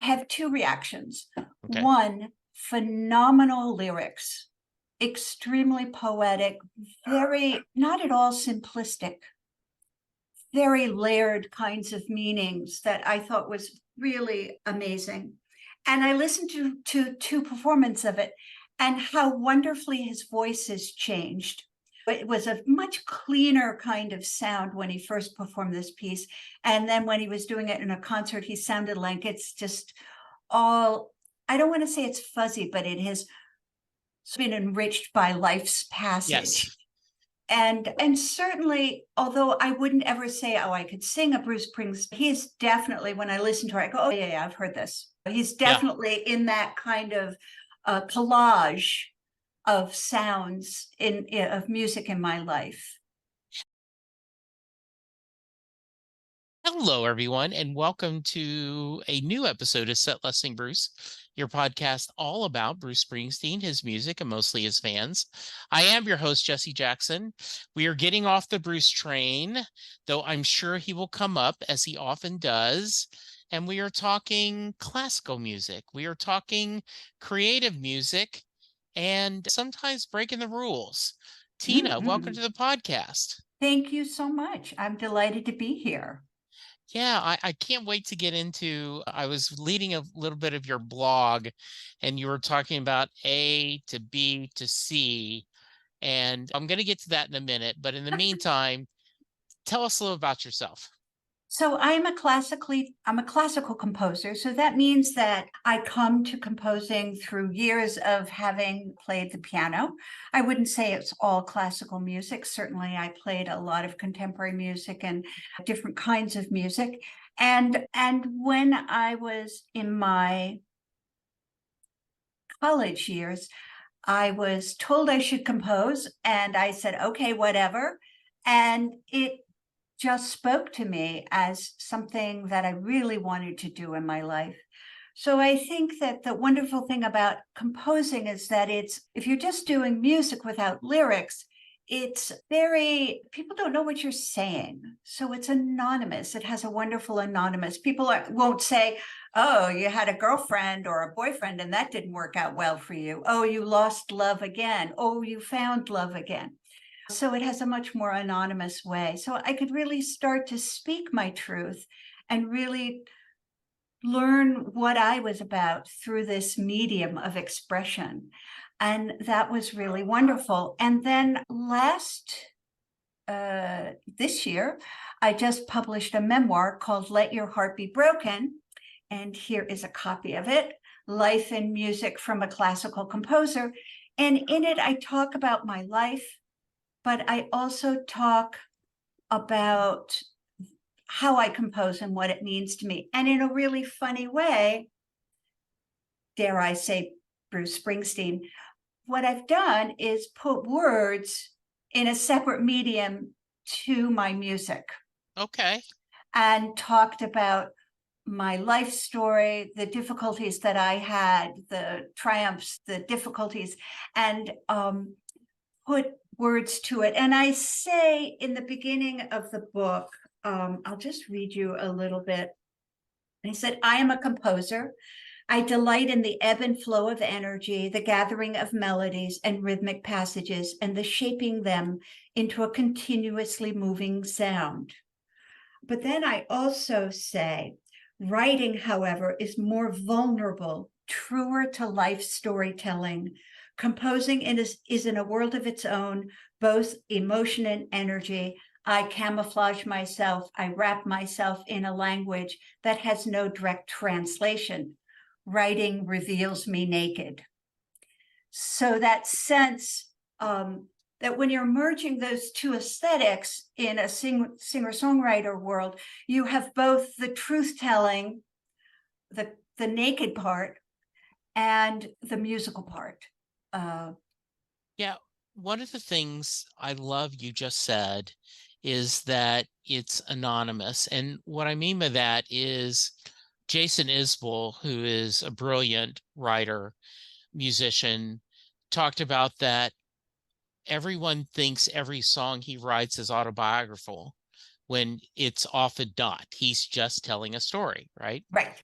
have two reactions. Okay. One, phenomenal lyrics, extremely poetic, very not at all simplistic, very layered kinds of meanings that I thought was really amazing. And I listened to two performances of it and how wonderfully his voice has changed. It was a much cleaner kind of sound when he first performed this piece. And then when he was doing it in a concert, he sounded like it's just all, I don't want to say it's fuzzy, but it has been enriched by life's passage. Yes. And certainly, although I wouldn't ever say, oh, I could sing a Bruce Springsteen, he's definitely, when I listen to it, I go, oh, yeah, I've heard this. He's Yeah. definitely in that kind of collage of sounds of music in my life. Hello, everyone, and welcome to a new episode of Set Listing Bruce, your podcast all about Bruce Springsteen, his music, and mostly his fans. I am your host, Jesse Jackson. We are getting off the Bruce train, though I'm sure he will come up as he often does. And we are talking classical music. We are talking creative music and sometimes breaking the rules. Tina, welcome to the podcast. Thank you so much. I'm delighted to be here. Yeah, I can't wait to get into. I was reading a little bit of your blog, and you were talking about A to B to C, and I'm going to get to that in a minute. But in the meantime, tell us a little about yourself. So I'm a classical composer. So that means that I come to composing through years of having played the piano. I wouldn't say it's all classical music. Certainly I played a lot of contemporary music and different kinds of music. And when I was in my college years, I was told I should compose, and I said, okay, whatever. And it just spoke to me as something that I really wanted to do in my life. So I think that the wonderful thing about composing is that if you're just doing music without lyrics, people don't know what you're saying. So it's anonymous. It has a wonderful anonymous. People won't say, oh, you had a girlfriend or a boyfriend and that didn't work out well for you. Oh, you lost love again. Oh, you found love again. So it has a much more anonymous way. So I could really start to speak my truth and really learn what I was about through this medium of expression. And that was really wonderful. And then this year, I just published a memoir called Let Your Heart Be Broken. And here is a copy of it, Life and Music from a Classical Composer. And in it, I talk about my life, but I also talk about how I compose and what it means to me. And in a really funny way, dare I say, Bruce Springsteen, what I've done is put words in a separate medium to my music. Okay. And talked about my life story, the difficulties that I had, the triumphs, the difficulties, and put words to it. And I say in the beginning of the book, I'll just read you a little bit. And he said, I am a composer. I delight in the ebb and flow of energy, the gathering of melodies and rhythmic passages, and the shaping them into a continuously moving sound. But then I also say, writing, however, is more vulnerable, truer to life storytelling. Composing is in a world of its own, both emotion and energy. I camouflage myself. I wrap myself in a language that has no direct translation. Writing reveals me naked. So that sense that when you're merging those two aesthetics in a singer-songwriter world, you have both the truth-telling, the naked part, and the musical part. Yeah. One of the things I love you just said is that it's anonymous. And what I mean by that is Jason Isbell, who is a brilliant writer, musician, talked about that everyone thinks every song he writes is autobiographical when it's often not. He's just telling a story, right? Right.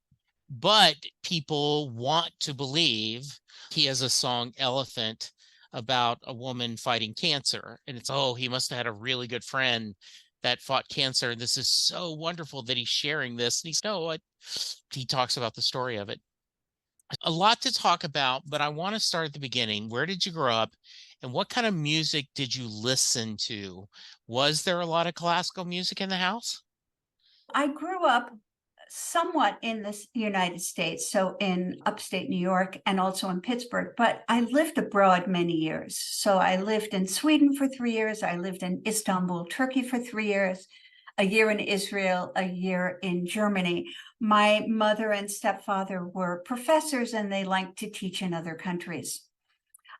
but people want to believe. He has a song, Elephant, about a woman fighting cancer. And it's, oh, he must have had a really good friend that fought cancer. And this is so wonderful that he's sharing this. And he's, no, what? He talks about the story of it. A lot to talk about, but I want to start at the beginning. Where did you grow up? And what kind of music did you listen to? Was there a lot of classical music in the house? I grew up somewhat in the United States, so in upstate New York and also in Pittsburgh, but I lived abroad many years. So I lived in Sweden for 3 years. I lived in Istanbul, Turkey for 3 years, a year in Israel, a year in Germany. My mother and stepfather were professors and they liked to teach in other countries.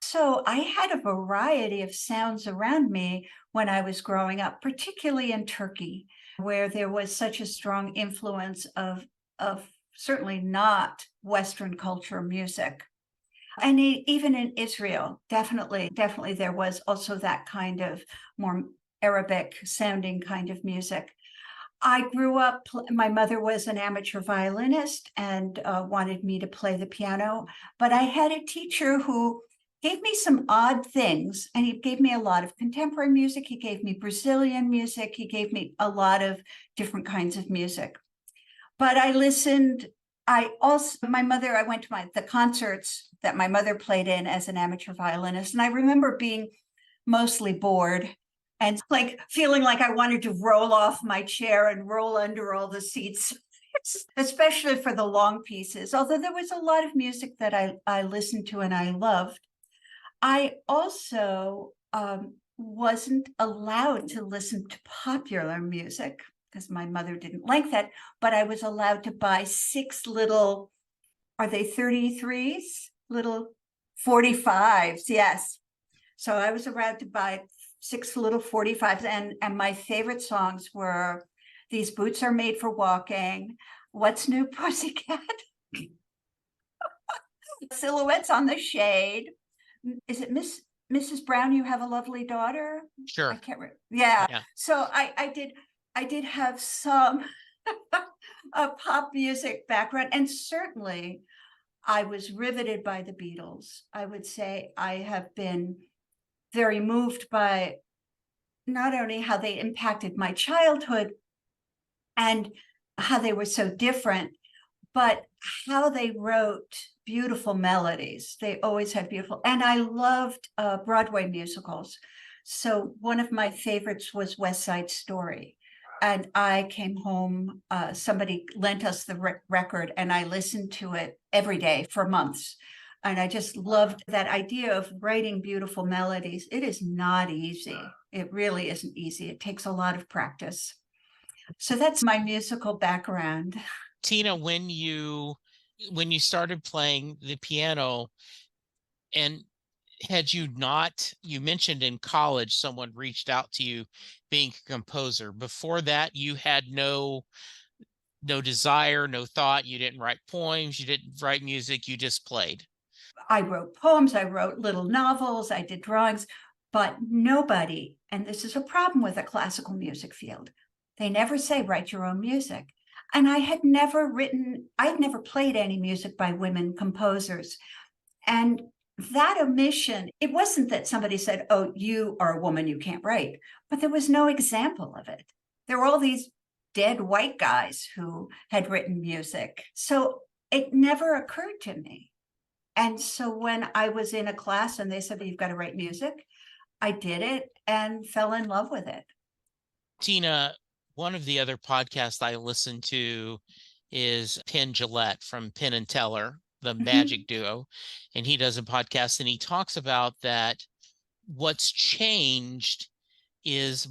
So I had a variety of sounds around me when I was growing up, particularly in Turkey, where there was such a strong influence of certainly not Western culture music. And even in Israel, definitely there was also that kind of more Arabic sounding kind of music. I grew up, my mother was an amateur violinist and wanted me to play the piano, but I had a teacher who gave me some odd things, and he gave me a lot of contemporary music. He gave me Brazilian music. He gave me a lot of different kinds of music. But I listened. I went to the concerts that my mother played in as an amateur violinist, and I remember being mostly bored and like feeling like I wanted to roll off my chair and roll under all the seats, especially for the long pieces. Although there was a lot of music that I listened to and I loved. I also wasn't allowed to listen to popular music because my mother didn't like that, but I was allowed to buy six little, are they 33s? Little 45s, yes. So I was allowed to buy six little 45s, and my favorite songs were These Boots Are Made for Walking, What's New Pussycat, Silhouettes on the Shade. Is it Mrs. Brown, You Have a Lovely Daughter? I Sure. can't remember. Yeah. Yeah. So I did have some pop music background, and certainly I was riveted by the Beatles. I would say I have been very moved by not only how they impacted my childhood and how they were so different, but how they wrote beautiful melodies. They always had beautiful, and I loved Broadway musicals. So one of my favorites was West Side Story. And I came home, somebody lent us the record, and I listened to it every day for months. And I just loved that idea of writing beautiful melodies. It is not easy. It really isn't easy. It takes a lot of practice. So that's my musical background. Tina, when you started playing the piano, and had you not, you mentioned in college someone reached out to you being a composer. Before that, you had no desire, no thought. You didn't write poems, you didn't write music, you just played. I wrote poems, I wrote little novels, I did drawings, but nobody, and this is a problem with the classical music field, they never say write your own music. And I'd never played any music by women composers. And that omission, it wasn't that somebody said, oh, you are a woman, you can't write, but there was no example of it. There were all these dead white guys who had written music. So it never occurred to me. And so when I was in a class and they said, you've got to write music, I did it and fell in love with it. Tina, one of the other podcasts I listen to is Penn Jillette from Penn and Teller, the Mhm. magic duo. And he does a podcast and he talks about that what's changed is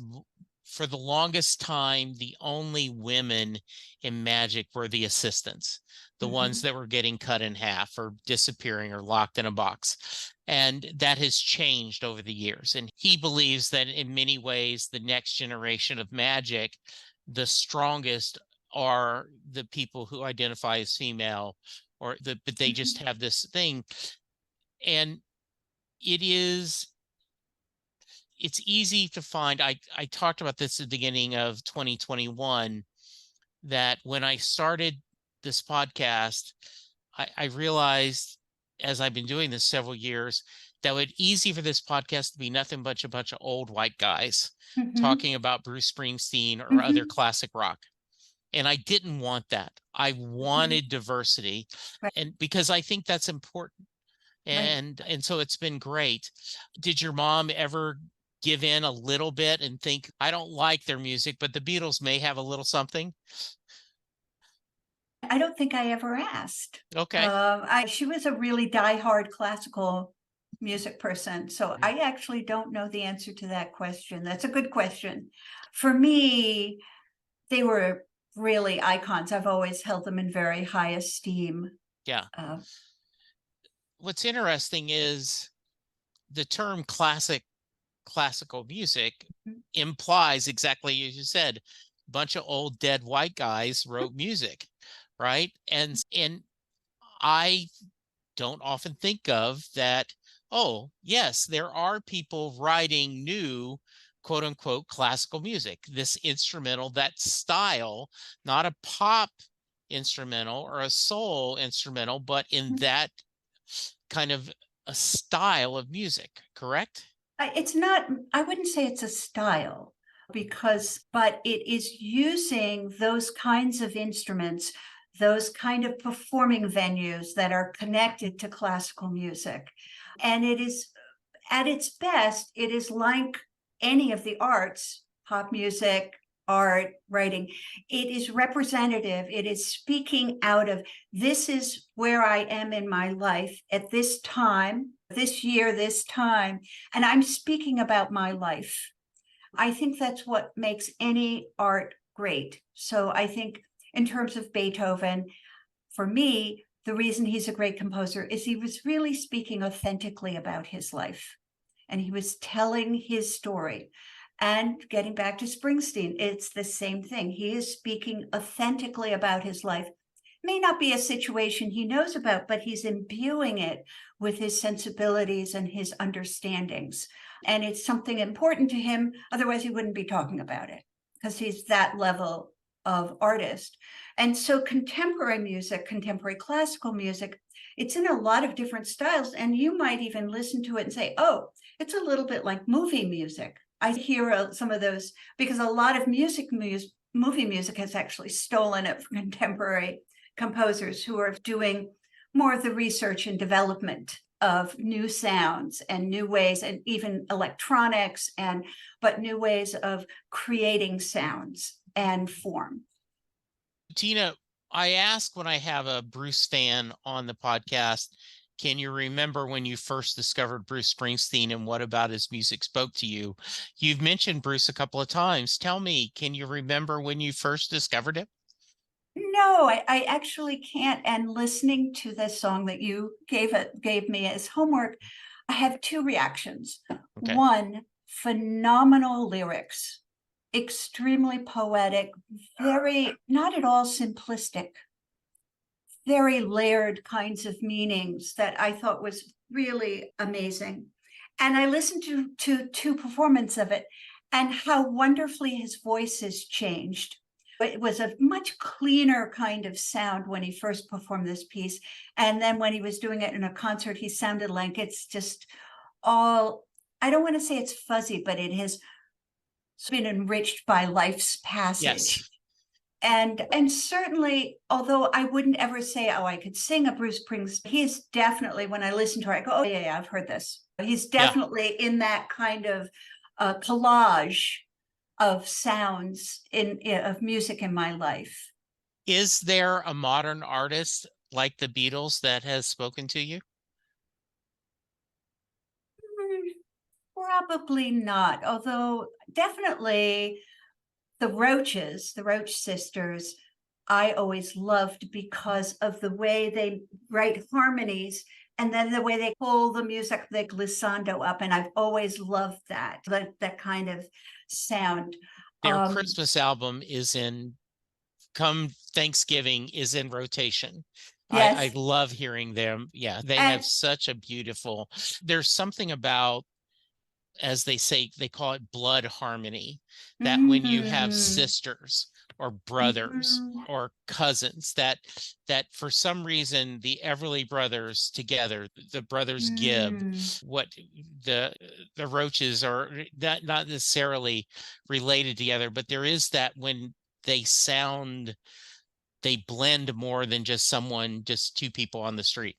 for the longest time, the only women in magic were the assistants, the ones Mhm. that were getting cut in half or disappearing or locked in a box. And that has changed over the years. And he believes that in many ways, the next generation of magic, the strongest are the people who identify as female but they just Mhm. have this thing. And it is it's easy to find. I talked about this at the beginning of 2021 that when I started this podcast, I realized as I've been doing this several years that it would be easy for this podcast to be nothing but a bunch of old white guys Mhm, talking about Bruce Springsteen or other mhm, classic rock. And I didn't want that. I mhm. wanted diversity, Right, and because I think that's important. right. And so it's been great. Did your mom ever give in a little bit and think, I don't like their music, but the Beatles may have a little something? I don't think I ever asked. Okay. She was a really diehard classical music person, so Mm. I actually don't know the answer to that question. That's a good question. For me, they were really icons. I've always held them in very high esteem. Yeah. Uh, What's interesting is the term classical music implies exactly as you said, a bunch of old dead white guys wrote music, right? And I don't often think of that. Oh, yes, there are people writing new quote unquote classical music, this instrumental, that style, not a pop instrumental or a soul instrumental, but in that kind of a style of music, correct? It's not, I wouldn't say it's a style but it is using those kinds of instruments, those kind of performing venues that are connected to classical music. And it is, at its best, it is like any of the arts, pop music, art, writing. It is representative. It is speaking out of, this is where I am in my life at this time, this year, this time, and I'm speaking about my life. I think that's what makes any art great. So I think in terms of Beethoven, for me, the reason he's a great composer is he was really speaking authentically about his life and he was telling his story. And getting back to Springsteen, it's the same thing. He is speaking authentically about his life. May not be a situation he knows about, but he's imbuing it with his sensibilities and his understandings. And it's something important to him. Otherwise, he wouldn't be talking about it because he's that level of artist. And so contemporary music, contemporary classical music, it's in a lot of different styles. And you might even listen to it and say, oh, it's a little bit like movie music. I hear some of those because a lot of movie music has actually stolen it from contemporary composers who are doing more of the research and development of new sounds and new ways and even electronics but new ways of creating sounds and form. Tina, I ask when I have a Bruce fan on the podcast, can you remember when you first discovered Bruce Springsteen and what about his music spoke to you? You've mentioned Bruce a couple of times. Tell me, can you remember when you first discovered him? No, I actually can't. And listening to this song that you gave me as homework, I have two reactions. Okay. One, phenomenal lyrics, extremely poetic, very not at all simplistic, very layered kinds of meanings that I thought was really amazing. And I listened to two performances of it and how wonderfully his voice has changed. It was a much cleaner kind of sound when he first performed this piece. And then when he was doing it in a concert, he sounded like it's just all, I don't want to say it's fuzzy, but it has been enriched by life's passage. Yes. And certainly, although I wouldn't ever say, oh, I could sing a Bruce Springsteen, he's definitely, when I listen to her, I go, oh, yeah, I've heard this. He's Yeah. definitely in that kind of collage of sounds of music in my life. Is there a modern artist like the Beatles that has spoken to you? Probably not, although definitely the Roach sisters, I always loved because of the way they write harmonies and then the way they pull the music, the glissando up. And I've always loved that kind of sound. Their Um, Christmas album is in come Thanksgiving is in rotation. I yes. love hearing them. Yeah, they have And such a beautiful, there's something about, as they say, they call it blood harmony, that when you have mm, sisters or brothers Mhm. or cousins that for some reason the Everly brothers together, the brothers Gibb, Mm. what the the Roaches are not necessarily related together, but there is that when they sound, they blend more than just two people on the street.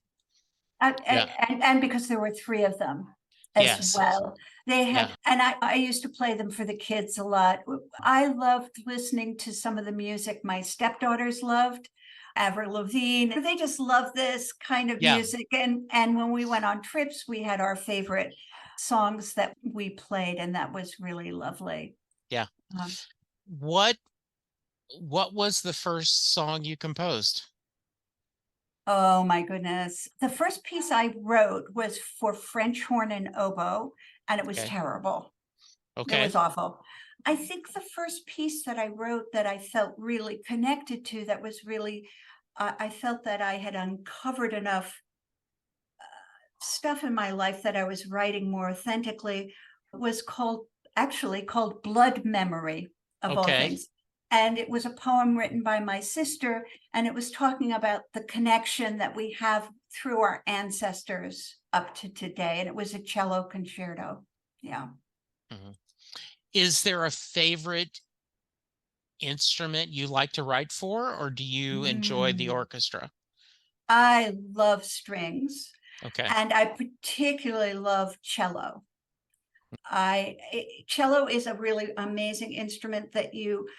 Yeah. And because there were three of them as Yes. well. They Yeah. had, and I used to play them for the kids a lot. I loved listening to some of the music my stepdaughters loved. Avril Lavigne, they just love this kind of Yeah. music. And when we went on trips, we had our favorite songs that we played, and that was really lovely. Yeah. Um, What what was the first song you composed? Oh my goodness. The first piece I wrote was for French horn and oboe, and it was Okay. terrible. It Okay. was awful. I think the first piece that I wrote that I felt really connected to, that was really, I felt that I had uncovered enough stuff in my life that I was writing more authentically, was actually called Blood Memory, of all Okay. things. And it was a poem written by my sister, and it was talking about the connection that we have through our ancestors up to today. And it was a cello concerto. Yeah. Mhm. Is there a favorite instrument you like to write for, or do you enjoy the Mm. orchestra? I love strings, Okay. and I particularly love cello. Cello is a really amazing instrument that you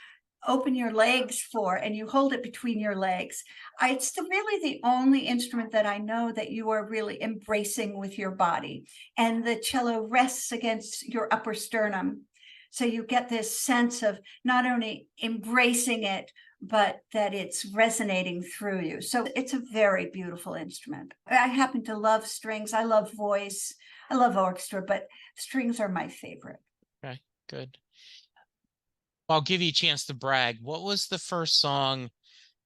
open your legs for, and you hold it between your legs. Really the only instrument that I know that you are really embracing with your body. And the cello rests against your upper sternum. So you get this sense of not only embracing it, but that it's resonating through you. So it's a very beautiful instrument. I happen to love strings. I love voice. I love orchestra, but strings are my favorite. Okay. Good. I'll give you a chance to brag. What was the first song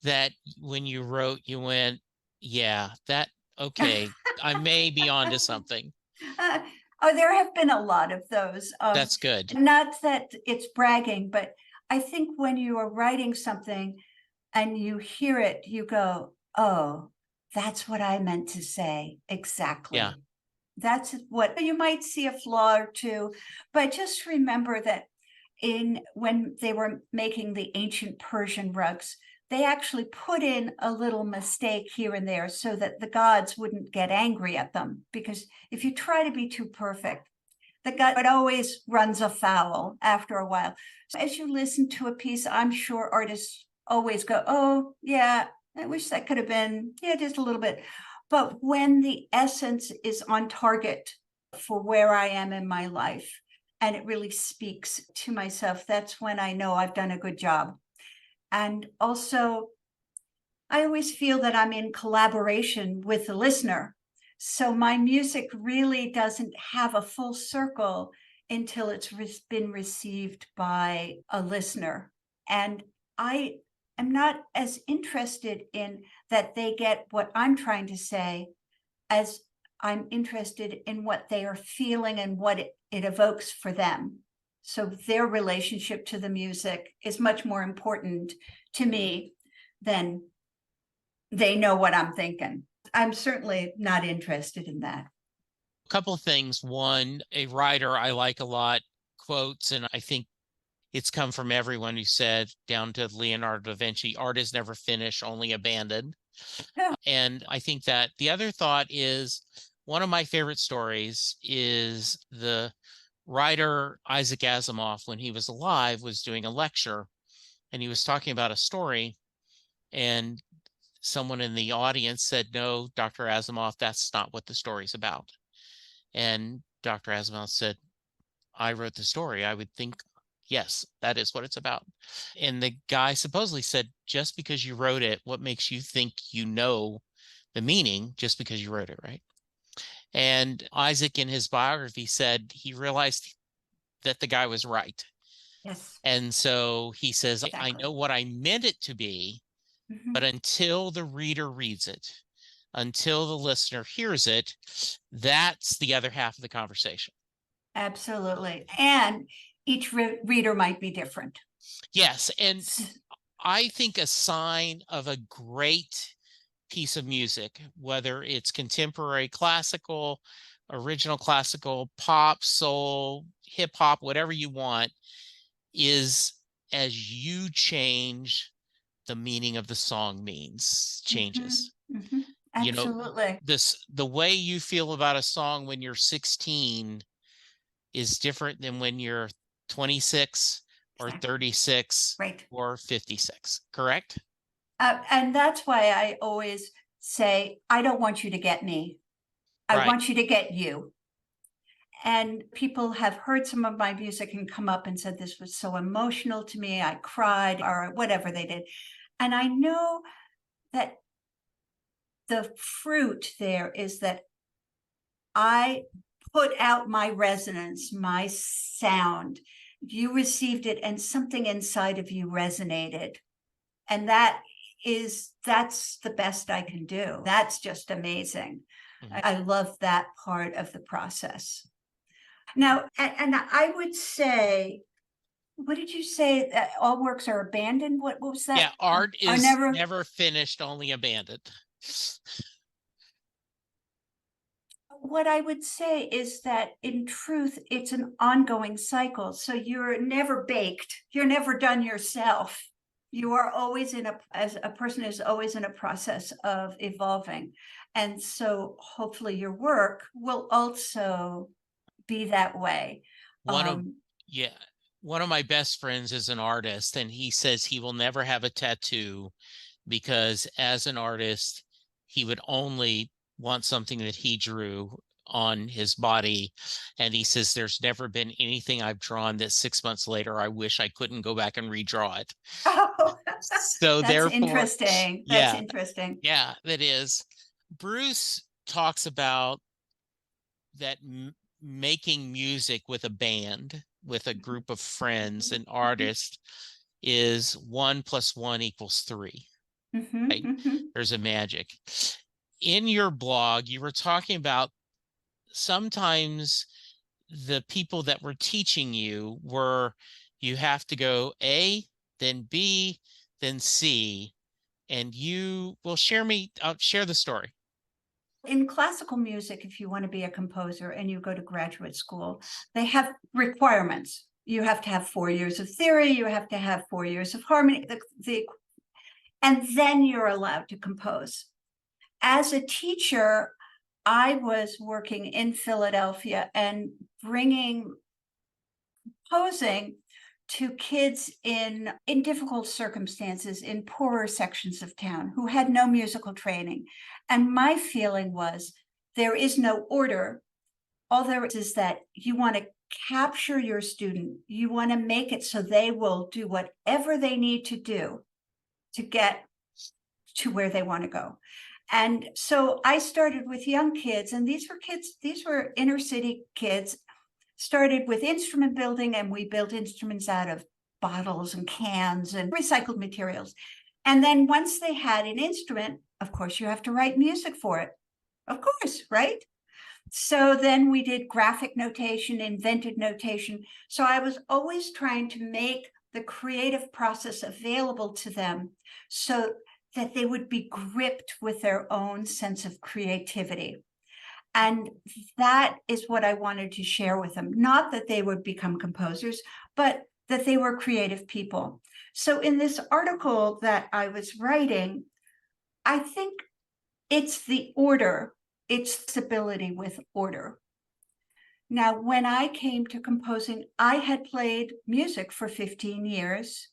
that when you wrote, you went, yeah, that, okay, I may be onto something. Uh, oh, there have been a lot of those. That's good. Not that it's bragging, but I think when you are writing something and you hear it, you go, oh, that's what I meant to say. Yeah. Exactly. That's what you might see a flaw or two, but just remember that when they were making the ancient Persian rugs, they actually put in a little mistake here and there so that the gods wouldn't get angry at them. Because if you try to be too perfect, the god, it always runs afoul after a while. So as you listen to a piece, I'm sure artists always go, oh, yeah, I wish that could have been, yeah, just a little bit. But when the essence is on target for where I am in my life, and it really speaks to myself, that's when I know I've done a good job. And also, I always feel that I'm in collaboration with the listener. So my music really doesn't have a full circle until it's been received by a listener. And I am not as interested in that they get what I'm trying to say as I'm interested in what they are feeling and what it evokes for them. So their relationship to the music is much more important to me than they know what I'm thinking. I'm certainly not interested in that. A couple of things. One, a writer I like a lot quotes, and I think it's come from everyone who said, down to Leonardo da Vinci, art is never finished, only abandoned. Yeah. And I think that the other thought is one of my favorite stories is the writer Isaac Asimov, when he was alive, was doing a lecture and he was talking about a story. And someone in the audience said, no, Dr. Asimov, that's not what the story's about. And Dr. Asimov said, I wrote the story. I would think, yes, that is what it's about. And the guy supposedly said, just because you wrote it, what makes you think you know the meaning just because you wrote it, right? And Isaac, in his biography, said he realized that the guy was right. Yes, And so he says, I exactly. know what I meant it to be, but Mhm. until the reader reads it, until the listener hears it, that's the other half of the conversation. Absolutely. And each reader might be different. Yes. And I think a sign of a great piece of music, whether it's contemporary classical, original classical, pop, soul, hip hop, whatever you want, is as you change, the meaning of the song changes. You know, Absolutely. the way you feel about a song when you're 16 is different than when you're 26 or Exactly. 36 Right. or 56, correct? And that's why I always say, I don't want you to get me. I Right. want you to get you. And people have heard some of my music and come up and said, this was so emotional to me. I cried or whatever they did. And I know that the fruit there is that I put out my resonance, my sound. You received it and something inside of you resonated. And that's the best I can do. That's just amazing. Mhm. I love that part of the process. Now, and I would say, what did you say? That all works are abandoned? What was Yeah, that? art Are is never. never finished, only abandoned. What I would say is that in truth, it's an ongoing cycle. So you're never baked. You're never done yourself. You are always as a person is always in a process of evolving. And so hopefully your work will also be that way. One of Um, yeah, one of my best friends is an artist, and he says he will never have a tattoo because as an artist, he would only want something that he drew on his body. And he says there's never been anything I've drawn that 6 months later I wish I couldn't go back and redraw it. oh, So that's therefore, interesting. That's yeah, interesting. yeah, that is. Bruce talks about that making music with a band, with a group of friends and artists, is 1 + 1 = 3. Mhm, Right? mhm. There's a magic. In your blog, you were talking about sometimes the people that were teaching you were you have to go A, then B, then C, and you will share the story. In classical music, if you want to be a composer and you go to graduate school, they have requirements. You have to have 4 years of theory, you have to have 4 years of harmony, and then you're allowed to compose. As a teacher, I was working in Philadelphia and bringing composing to kids in difficult circumstances in poorer sections of town who had no musical training. And my feeling was there is no order. All there is that you want to capture your student. You want to make it so they will do whatever they need to do to get to where they want to go. And so I started with young kids, and these were inner city kids, started with instrument building, and we built instruments out of bottles and cans and recycled materials. And then once they had an instrument, of course, you have to write music for it. Of course, right? So then we did graphic notation, invented notation. So I was always trying to make the creative process available to them so that they would be gripped with their own sense of creativity. And that is what I wanted to share with them. Not that they would become composers, but that they were creative people. So in this article that I was writing, I think it's the order, it's stability with order. Now, when I came to composing, I had played music for 15 years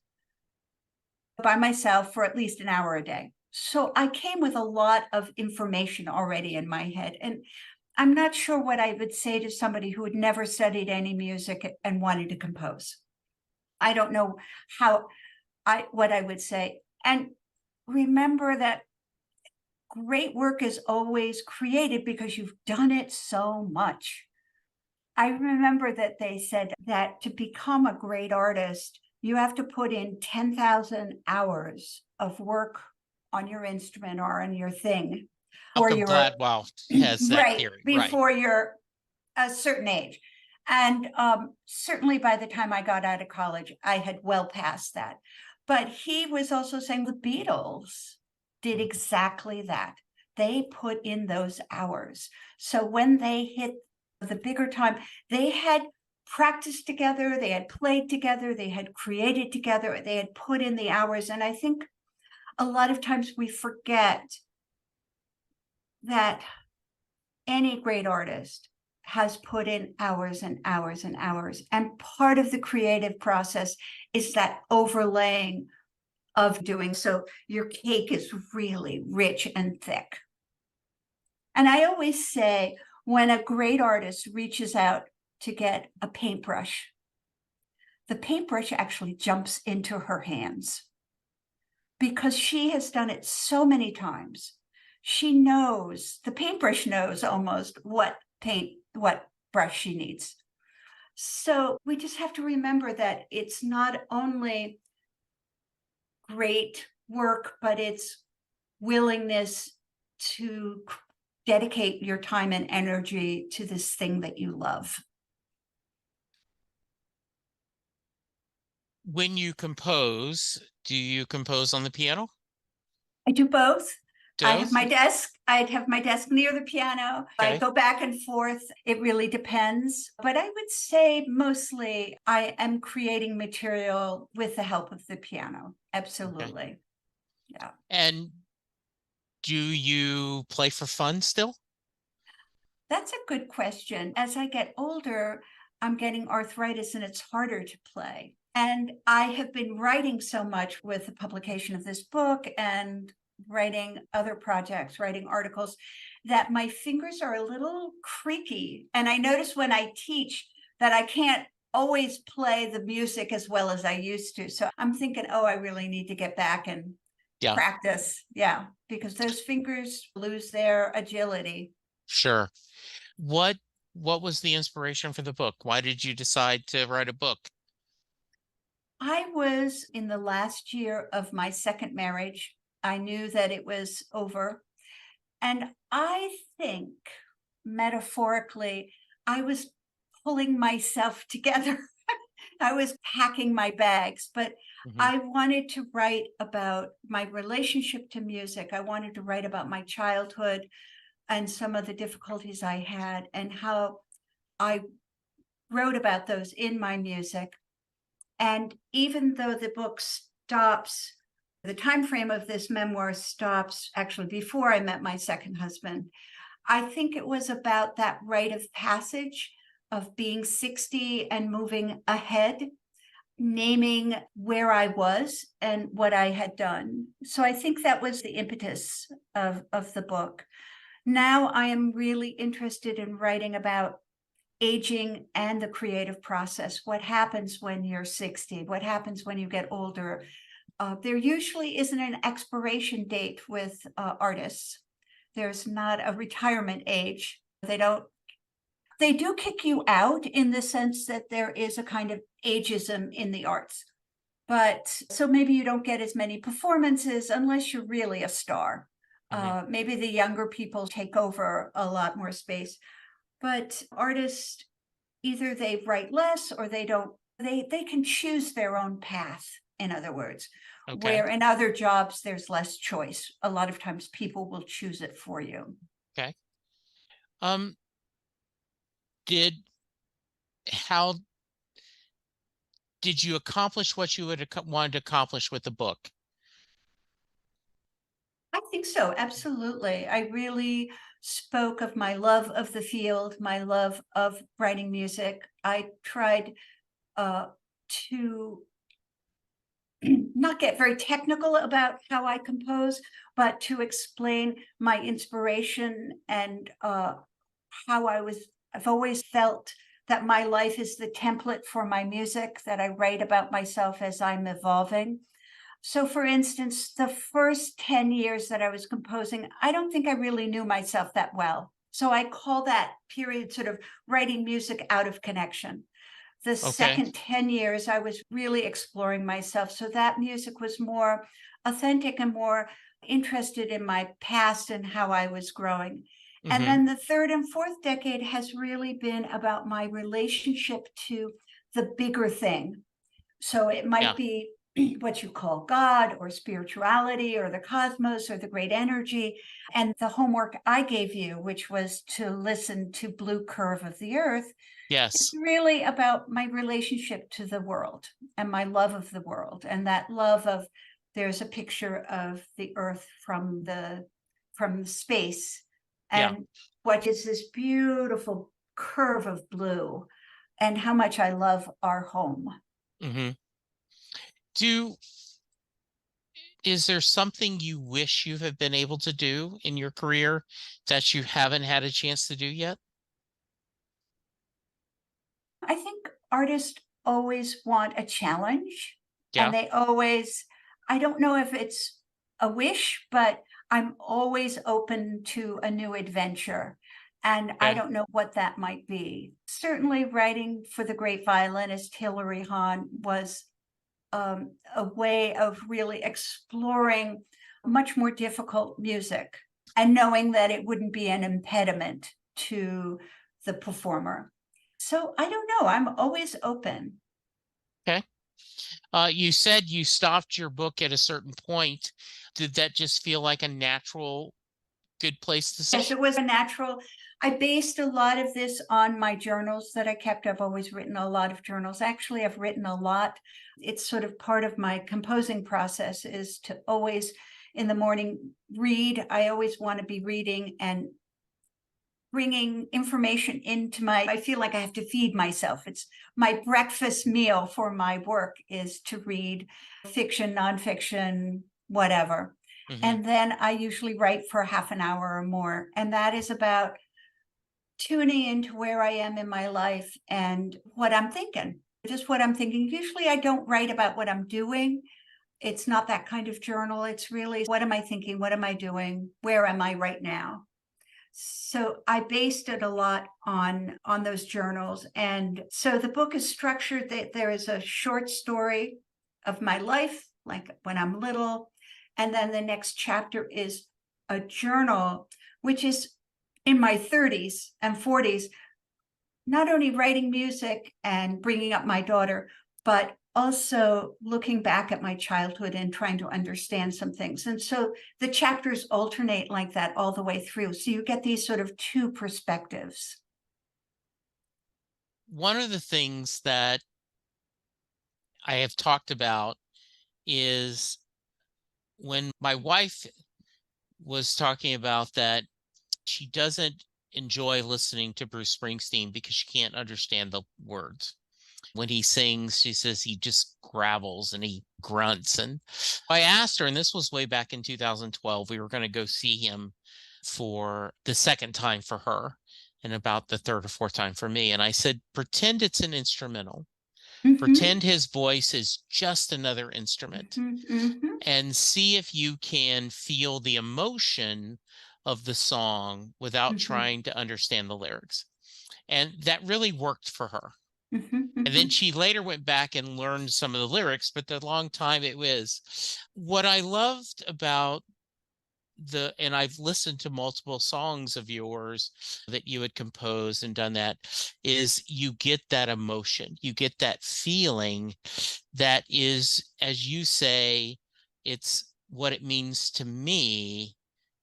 by myself for at least an hour a day. So I came with a lot of information already in my head. And I'm not sure what I would say to somebody who had never studied any music and wanted to compose. I don't know what I would say. And remember that great work is always created because you've done it so much. I remember that they said that to become a great artist, you have to put in 10,000 hours of work on your instrument or on your thing, or Malcolm you're Gladwell has that right theory, right? before you're a certain age. And certainly by the time I got out of college, I had well passed that. But he was also saying the Beatles did exactly that. They put in those hours. So when they hit the bigger time, they had practiced together, they had played together, they had created together, they had put in the hours. And I think a lot of times we forget that any great artist has put in hours and hours and hours. And part of the creative process is that overlaying of doing so your cake is really rich and thick. And I always say, when a great artist reaches out to get a paintbrush, the paintbrush actually jumps into her hands because she has done it so many times. She knows, the paintbrush knows almost what brush she needs. So we just have to remember that it's not only great work, but it's willingness to dedicate your time and energy to this thing that you love. When you compose, do you compose on the piano? I do both. I have Both? my desk. I'd have my desk near the piano. I Okay. go back and forth. It really depends. But I would say mostly I am creating material with the help of the piano. Okay. Absolutely. Yeah. And do you play for fun still? That's a good question. As I get older, I'm getting arthritis and it's harder to play. And I have been writing so much with the publication of this book and writing other projects, writing articles, that my fingers are a little creaky. And I notice when I teach that I can't always play the music as well as I used to. So I'm thinking, oh, I really need to get back and Yeah, practice. Yeah, because those fingers lose their agility. sure. What what was the inspiration for the book? Why did you decide to write a book? I was in the last year of my second marriage. I knew that it was over. And I think, metaphorically, I was pulling myself together. I was packing my bags, but Mhm. I wanted to write about my relationship to music. I wanted to write about my childhood and some of the difficulties I had and how I wrote about those in my music. And even though the book stops, the time frame of this memoir stops actually before I met my second husband, I think it was about that rite of passage of being 60 and moving ahead, naming where I was and what I had done. So I think that was the impetus of the book. Now I am really interested in writing about aging and the creative process. What happens when you're 60? What happens when you get older? There usually isn't an expiration date with artists. There's not a retirement age. They do kick you out in the sense that there is a kind of ageism in the arts. But so maybe you don't get as many performances unless you're really a star. Mhm. Maybe the younger people take over a lot more space. But artists, either they write less or they don't, they can choose their own path, in other words, Okay. where in other jobs there's less choice. A lot of times people will choose it for you. Okay. Um, did how did you accomplish what you wanted to accomplish with the book? I think so, absolutely. I really spoke of my love of the field, my love of writing music. I tried uh, to not get very technical about how I compose, but to explain my inspiration and how I've always felt that my life is the template for my music, that I write about myself as I'm evolving. So, for instance, the first 10 years that I was composing, I don't think I really knew myself that well. So I call that period sort of writing music out of connection. The Okay. second 10 years, I was really exploring myself. So that music was more authentic and more interested in my past and how I was growing. And Hmm. then the third and fourth decade has really been about my relationship to the bigger thing. So it Yeah. might be what you call God or spirituality or the cosmos or the great energy. And the homework I gave you, which was to listen to Blue Curve of the Earth, it's Yes. really about my relationship to the world and my love of the world. And that love of, there's a picture of the Earth from space. Yeah. And what is this beautiful curve of blue, and how much I love our home. hmm Do Is there something you wish you have been able to do in your career that you haven't had a chance to do yet? I think artists always want a challenge, and Yeah. they always, I don't know if it's a wish, but I'm always open to a new adventure. And I Okay. don't know what that might be. Certainly, writing for the great violinist Hilary Hahn was a way of really exploring much more difficult music and knowing that it wouldn't be an impediment to the performer. So I don't know. I'm always open. Okay. You said you stopped your book at a certain point. Did that just feel like a natural, good place to Yes, stop? it was a natural. I based a lot of this on my journals that I kept. I've always written a lot of journals. Actually, I've written a lot. It's sort of part of my composing process is to always in the morning read. I always want to be reading and bringing information into I feel like I have to feed myself. It's my breakfast meal for my work is to read fiction, nonfiction, whatever. hmm And then I usually write for half an hour or more. And that is about tuning into where I am in my life and what I'm thinking, just what I'm thinking. Usually I don't write about what I'm doing. It's not that kind of journal. It's really, what am I thinking? What am I doing? Where am I right now? So I based it a lot on those journals. And so the book is structured that there is a short story of my life, like when I'm little. And then the next chapter is a journal, which is in my 30s and 40s, not only writing music and bringing up my daughter, but also looking back at my childhood and trying to understand some things. And so the chapters alternate like that all the way through. So you get these sort of two perspectives. One of the things that I have talked about is when my wife was talking about that she doesn't enjoy listening to Bruce Springsteen because she can't understand the words. When he sings, she says he just gravels and he grunts. And I asked her, and this was way back in 2012, we were going to go see him for the second time for her and about the third or fourth time for me. And I said, pretend it's an instrumental. Mm-hmm, Pretend his voice is just another instrument mm-hmm, mm-hmm, and see if you can feel the emotion of the song without mm-hmm, trying to understand the lyrics. And that really worked for her. mm-hmm, And then mm-hmm. she later went back and learned some of the lyrics, but the long time it was what I loved about and I've listened to multiple songs of yours that you had composed and done that, is you get that emotion, you get that feeling that is, as you say, it's what it means to me.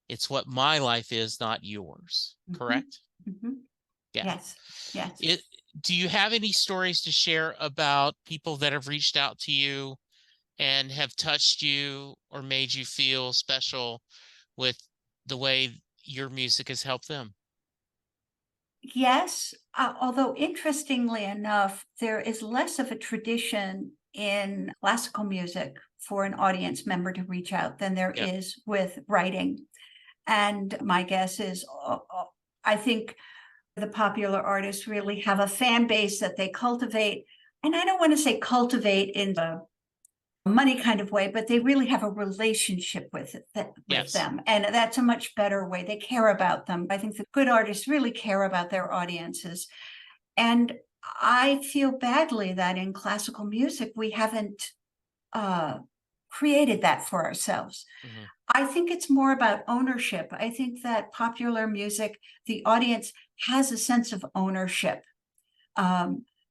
It's what my life is, not yours. Mm-hmm, Correct? mm-hmm. Yeah. Yes, yes. It, do you have any stories to share about people that have reached out to you and have touched you or made you feel special with the way your music has helped them? Yes, although interestingly enough, there is less of a tradition in classical music for an audience member to reach out than there Yep. is with writing. And my guess is, I think the popular artists really have a fan base that they cultivate. And I don't want to say cultivate in the money kind of way, but they really have a relationship with Yes. them, and that's a much better way. They care about them. I think the good artists really care about their audiences, and I feel badly that in classical music we haven't uh, created that for ourselves. hmm I think it's more about ownership. I think that popular music, the audience has a sense of ownership.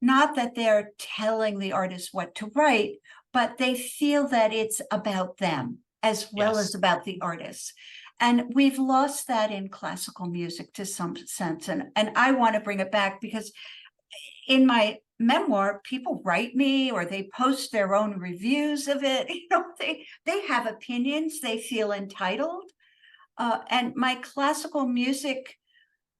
Not that they're telling the artist what to write, but they feel that it's about them as well Yes. as about the artists. And we've lost that in classical music to some sense. And I want to bring it back because in my memoir, people write me or they post their own reviews of it. They have opinions, they feel entitled. And my classical music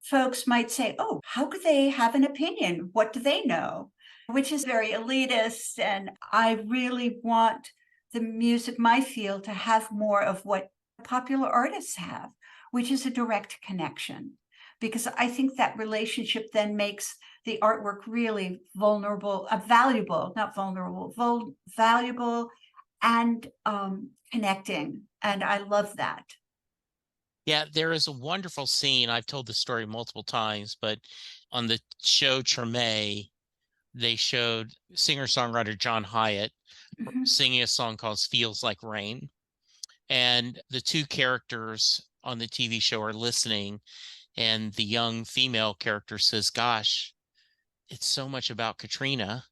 folks might say, oh, how could they have an opinion? What do they know? Which is very elitist. And I really want the music, my field, to have more of what popular artists have, which is a direct connection. Because I think that relationship then makes the artwork really vulnerable, valuable, not vulnerable, valuable and connecting. And I love that. Yeah, there is a wonderful scene. I've told the story multiple times, but on the show Treme, they showed singer-songwriter John Hyatt Mhm. singing a song called Feels Like Rain. And the two characters on the TV show are listening, and the young female character says, gosh, it's so much about Katrina.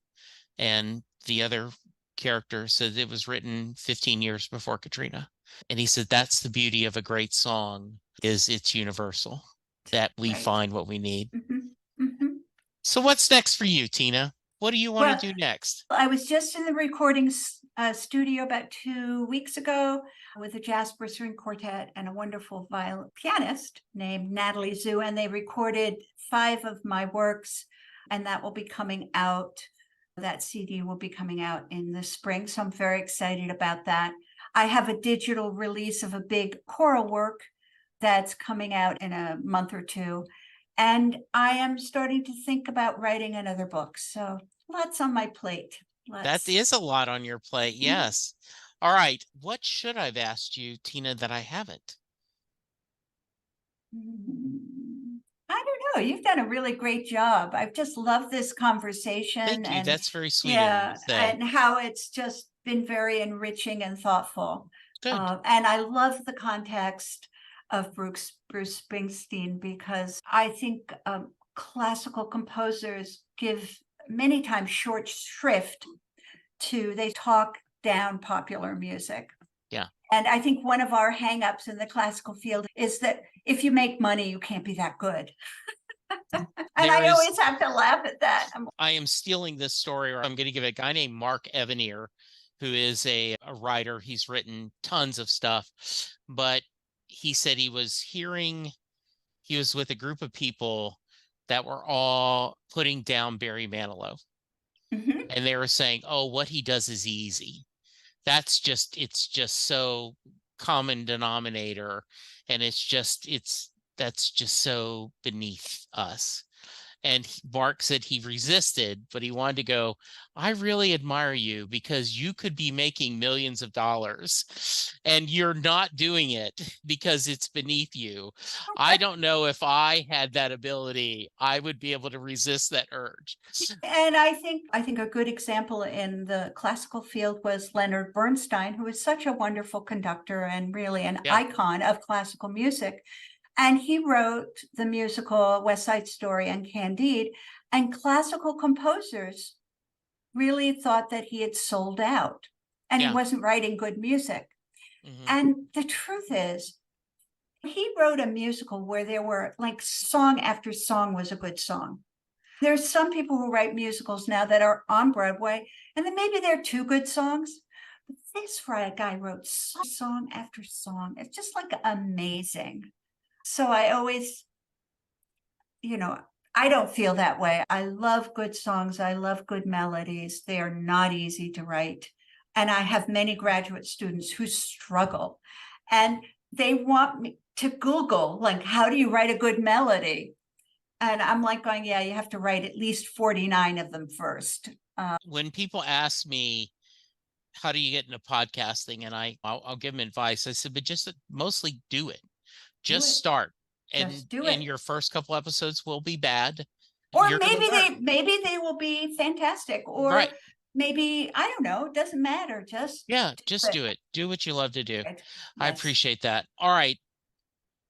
And the other character said it was written 15 years before Katrina. And he said, that's the beauty of a great song, is it's universal, that we Right. find what we need. Mhm. Mhm. So what's next for you, Tina? What do you want to Well, do next? I was just in the recording studio about 2 weeks ago with a Jasper String Quartet and a wonderful pianist named Natalie Zhu, and they recorded 5 of my works, and that will be coming out. That CD will be coming out in the spring, so I'm very excited about that. I have a digital release of a big choral work that's coming out in a month or two. And I am starting to think about writing another book. So lots on my plate. That Let's. is a lot on your plate. Yes. All right. What should I've asked you, Tina, that I haven't? I don't know. You've done a really great job. I've just loved this conversation Thank you. and That's very sweet of you to yeah, say. and how it's just been very enriching and thoughtful. Good. And I love the context of Bruce Springsteen because I think classical composers give many times short shrift to, they talk down popular music. Yeah. And I think one of our hangups in the classical field is that if you make money, you can't be that good. And There I is, always have to laugh at that. I am stealing this story, or I'm going to give it a guy named Mark Evanier, who is a writer. He's written tons of stuff, but he said he was with a group of people that were all putting down Barry Manilow. Mhm. And they were saying, oh, what he does is easy. It's just so common denominator. And that's just so beneath us. And Mark said he resisted, but he wanted to go, I really admire you because you could be making millions of dollars and you're not doing it because it's beneath you. I don't know if I had that ability, I would be able to resist that urge. And I think a good example in the classical field was Leonard Bernstein, who is such a wonderful conductor and really an Yeah. icon of classical music. And he wrote the musical West Side Story and Candide, and classical composers really thought that he had sold out and he Yeah. wasn't writing good music. Mhm. And the truth is, he wrote a musical where there were like song after song was a good song. There's some people who write musicals now that are on Broadway, and then maybe they're 2 good songs. But this guy wrote song after song. It's just like amazing. So I always, I don't feel that way. I love good songs. I love good melodies. They are not easy to write. And I have many graduate students who struggle and they want me to Google, like, how do you write a good melody? And I'm like going, yeah, you have to write at least 49 of them first. When people ask me, how do you get into podcasting? And I'll give them advice. I said, but just mostly do it. Do Just it. start. Just do And it. your first couple episodes will be bad. Or You're going to learn. maybe they will be fantastic. Or Right. maybe, I don't know, it doesn't matter. Just Yeah, do just it. do it. Do what you love to do. I Yes. appreciate that. All right.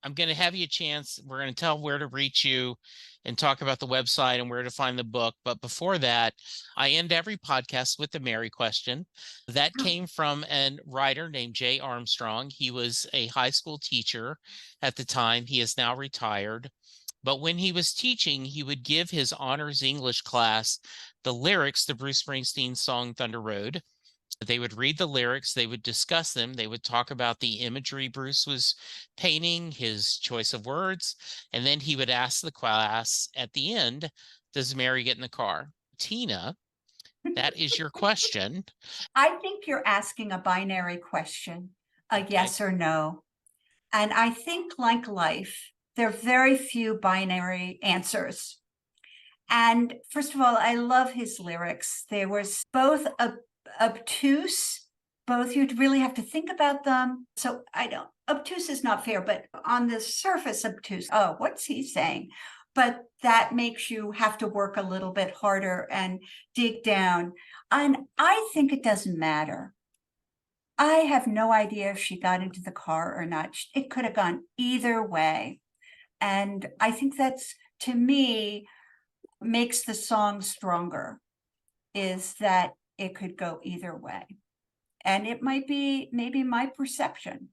I'm going to have you a chance. We're going to tell where to reach you and talk about the website and where to find the book. But before that, I end every podcast with the Mary question. That Oh, came from a writer named Jay Armstrong. He was a high school teacher at the time. He is now retired. But when he was teaching, he would give his honors English class the lyrics to Bruce Springsteen's song Thunder Road. They would read the lyrics, they would discuss them, they would talk about the imagery Bruce was painting, his choice of words, and then he would ask the class at the end, does Mary get in the car? Tina, that is your question. I think you're asking a binary question, a Okay. yes or no. And I think, like life, there are very few binary answers. And first of all, I love his lyrics. They were both obtuse, both you'd really have to think about them. So I don't, obtuse is not fair, but on the surface, obtuse. Oh, what's he saying? But that makes you have to work a little bit harder and dig down. And I think it doesn't matter. I have no idea if she got into the car or not. It could have gone either way. And I think that's, to me, makes the song stronger, is that it could go either way. And it might be maybe my perception.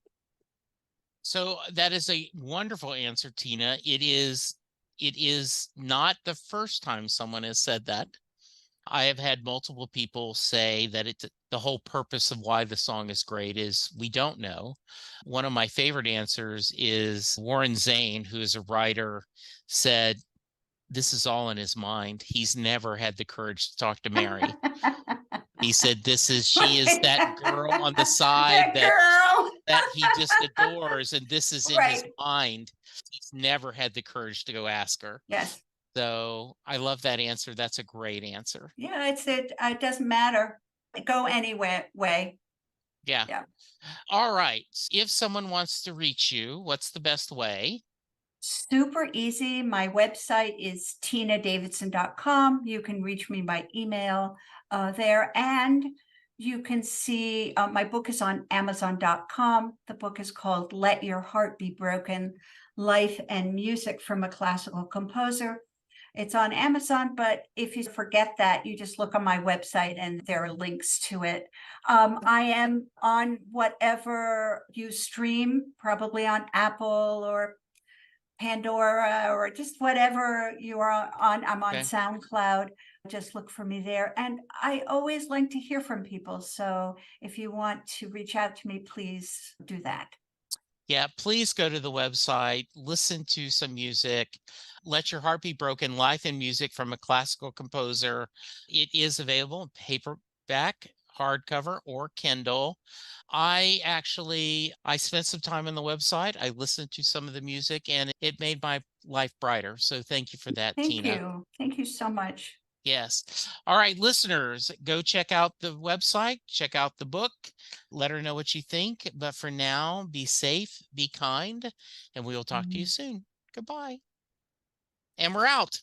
So that is a wonderful answer, Tina. It is not the first time someone has said that. I have had multiple people say that it's the whole purpose of why the song is great is we don't know. One of my favorite answers is Warren Zane, who is a writer, said this is all in his mind. He's never had the courage to talk to Mary. He said she is that girl on the side That girl. that he just adores, and this is in his Right. mind. He's never had the courage to go ask her. Yes. So I love that answer. That's a great answer. Yeah, it doesn't matter. Go any way. Yeah. Yeah. All right. If someone wants to reach you, what's the best way? Super easy. My website is tinadavidson.com. You can reach me by email there. And you can see my book is on amazon.com. The book is called Let Your Heart Be Broken, Life and Music from a Classical Composer. It's on Amazon, but if you forget that, you just look on my website and there are links to it. I am on whatever you stream, probably on Apple or Pandora or just whatever you are on. I'm on Okay. SoundCloud. Just look for me there. And I always like to hear from people. So if you want to reach out to me, please do that. Yeah, please go to the website, listen to some music. Let Your Heart Be Broken, Life and Music from a Classical Composer. It is available in paperback, hardcover, or Kindle. I spent some time on the website. I listened to some of the music and it made my life brighter. So thank you for that, Thank Tina. you. Thank you so much. Yes. All right, listeners, go check out the website, check out the book, let her know what you think. But for now, be safe, be kind, and we will talk to you soon. Goodbye. And we're out.